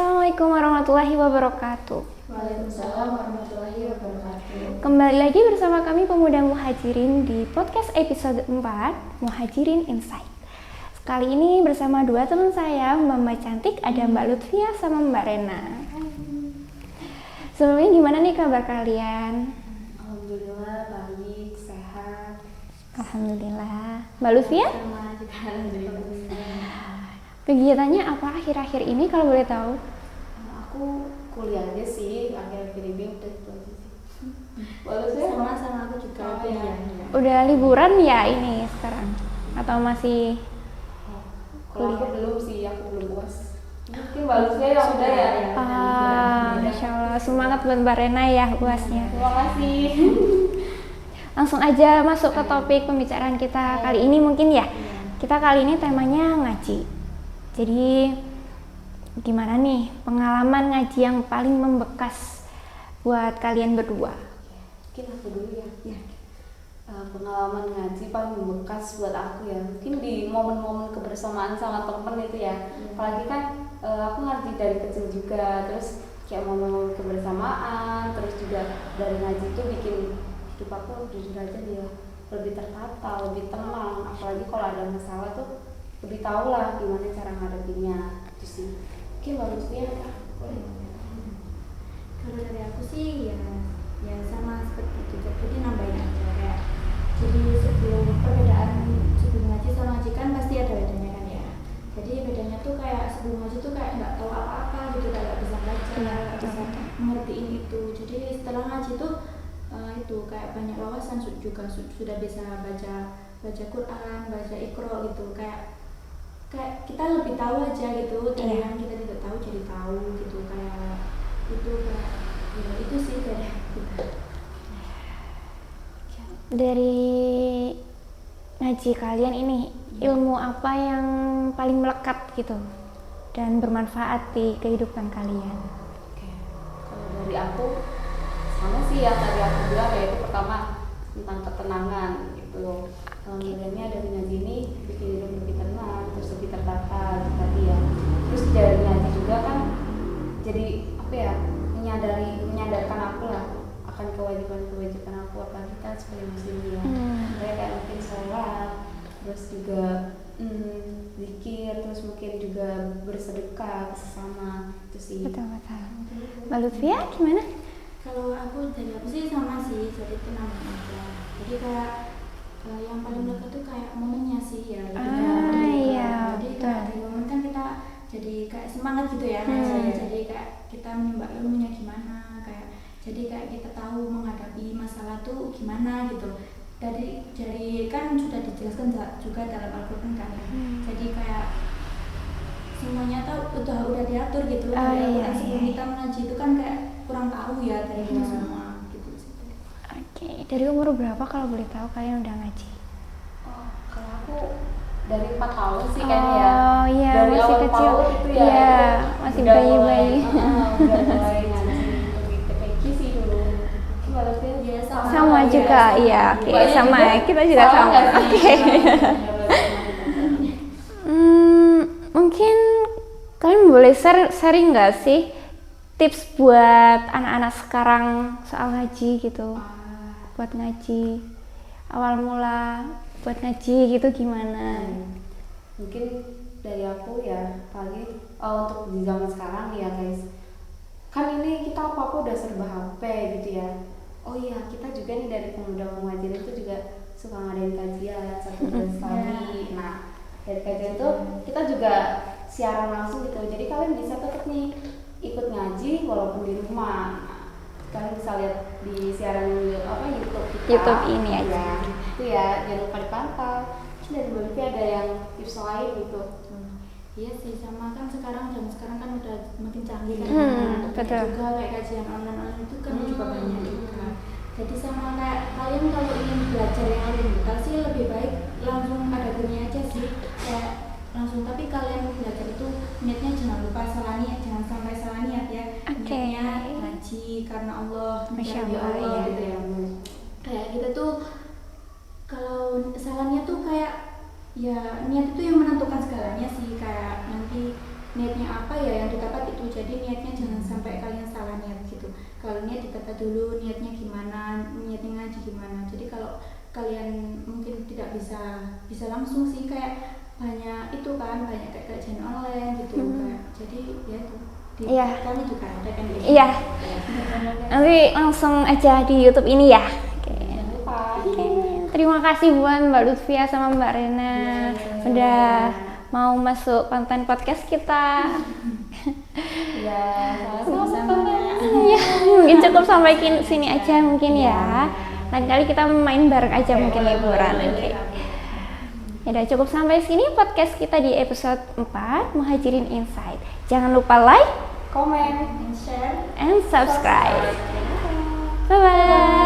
Assalamualaikum warahmatullahi wabarakatuh. Waalaikumsalam warahmatullahi wabarakatuh. Kembali lagi bersama kami Pemuda Muhajirin di podcast episode 4 Muhajirin Insight. Kali ini bersama dua teman saya, Mbak Cantik, ada Mbak Lutfia sama Mbak Rena. Sebelumnya gimana nih kabar kalian? Alhamdulillah baik, sehat. Alhamdulillah. Mbak Lutfia? Sama juga alhamdulillah. Kegiatannya apa akhir-akhir ini kalau boleh tahu? Aku kuliah aja sih, akhir-akhir ini udah itu aja sih. Walau sama aku juga kuliah. Udah liburan ya ini sekarang? Atau masih Kalau aku belum sih, aku belum UAS. Mungkin bagusnya yang udah ya. Masya Allah, semangat buat Mbak Rena ya UASnya. Terima kasih. Langsung aja masuk ke topik pembicaraan kita kali ini mungkin ya. Kita kali ini temanya ngaji. Jadi gimana nih pengalaman ngaji yang paling membekas buat kalian berdua? Mungkin aku dulu ya. Pengalaman ngaji paling membekas buat aku ya. Mungkin di momen-momen kebersamaan sama temen itu ya. Apalagi kan aku ngaji dari kecil juga. Terus kayak momen-momen kebersamaan. Terus juga dari ngaji itu bikin hidup aku jujur aja dia lebih tertata, lebih tenang. Apalagi kalau ada masalah tuh lebih tahu lah gimana cara ngadepinnya. Itu sih. Mungkin bagusnya apa? Kalau dari aku sih ya sama seperti itu. Jadi nambahin aja kayak jadi sebelum ngaji sama ngaji kan pasti ada bedanya kan ya. Jadi bedanya tuh kayak sebelum ngaji tuh kayak nggak tahu apa-apa gitu, kayak nggak bisa baca, nggak bisa mengertiin itu. Jadi setelah ngaji tuh itu kayak banyak wawasan juga, sudah bisa baca Quran, baca Iqra gitu, kayak kita lebih tahu aja gitu dari yang kita tidak tahu jadi tahu gitu, kayak itu kayak ya itu sih dari kita. Dari ngaji kalian ini ilmu apa yang paling melekat gitu dan bermanfaat di kehidupan kalian? Kalau dari aku sama sih yang tadi aku bilang, yaitu pertama tentang ketenangan gitu. Alhamdulillahnya dari ngaji ini bikin hidup lebih tenang, terus lebih tertata gitu tadi ya. Terus dari ngaji juga kan jadi apa ya, menyadarkan aku lah akan kewajiban aku, apalagi kita sebagai muslim ya. Kayak mungkin sholat, terus juga zikir, terus mungkin juga bersedekah sesama, itu sih. Betul. Mbak Lutfia gimana? Kalau aku dari aku sih sama sih, jadi itu namanya aja. Jadi kayak yang paling melekat tuh kayak momennya sih ya. Iya. Jadi kayak dari momen kan kita jadi kayak semangat gitu ya. Jadi kayak kita menimba ilmunya gimana, kayak jadi kayak kita tahu menghadapi masalah tuh gimana gitu. Dari kan sudah dijelaskan juga dalam Al-Quran kan ya. Jadi kayak semuanya tuh udah diatur gitu. Sebelum kita mengaji itu kan kayak kurang tahu ya dari semua gitu. Oke, dari umur berapa kalau boleh tahu kalian udah ngaji? Kalau aku dari 4 tahun sih kayaknya ya. Iya, dari masih awal kecil. PAUD itu ya. Iya, masih bayi-bayi. Udah mulai ngaji lebih ke TPQ sih dulu. Ya, Sama juga, iya. Oke, sama. Kita juga sama. Oke. Mungkin kalian boleh sharing nggak sih tips buat anak-anak sekarang soal ngaji gitu? Buat ngaji, awal mula buat ngaji gitu gimana? Mungkin dari aku ya, apalagi untuk di zaman sekarang ya guys, kan ini kita apa-apa udah serba HP gitu ya. Oh iya, kita juga nih dari Pemuda Muhajirin itu juga suka ngadain kajian 1 bulan sekali. Nah, dari kajian itu kita juga siaran langsung gitu. Jadi kalian bisa tetap nih ikut ngaji walaupun di rumah. Kalian bisa lihat di siaran YouTube kita. YouTube ini aja. Itu ya, jangan lupa dipantau. Terus dari Mbak ada yang tips lain gitu. Iya sih, sama kan sekarang kan udah makin canggih kan. Betul. Juga kayak kajian online itu kan juga banyak juga. Jadi sama kayak kalian kalau ingin belajar yang radikal sih lebih baik langsung ada gurunya aja sih, kayak langsung. Tapi kalian belajar itu niatnya jangan lupa salah niat, jangan sampai salah niat ya. Niatnya ngaji karena Allah, Masya mencari Allah, Allah ya. gitu ya. Kayak kita tuh kalau salahnya tuh kayak ya niat itu yang menentukan segalanya sih, kayak nanti niatnya apa ya yang didapat itu. jadi niatnya jangan sampai kalian salah niat gitu. Kalau niat ditata dulu niatnya gimana, niatnya ngaji gimana. Jadi kalau kalian mungkin tidak bisa langsung sih, kayak banyak itu kan, banyak kayak kajian online gitu kayak. Jadi ya itu di kami juga ada kan gitu. Iya. Nanti langsung aja di YouTube ini ya. Jangan lupa. Terima kasih buat Mbak Lutfia sama Mbak Rena udah mau masuk konten podcast kita. Ya, Sama-sama. Ya, mungkin cukup sampai sini aja mungkin ya. Lain kali kita main bareng aja mungkin liburan. Oke. Ya udah cukup sampai sini podcast kita di episode 4 Muhajirin Insight. Jangan lupa like, komen, Share and subscribe. Bye bye.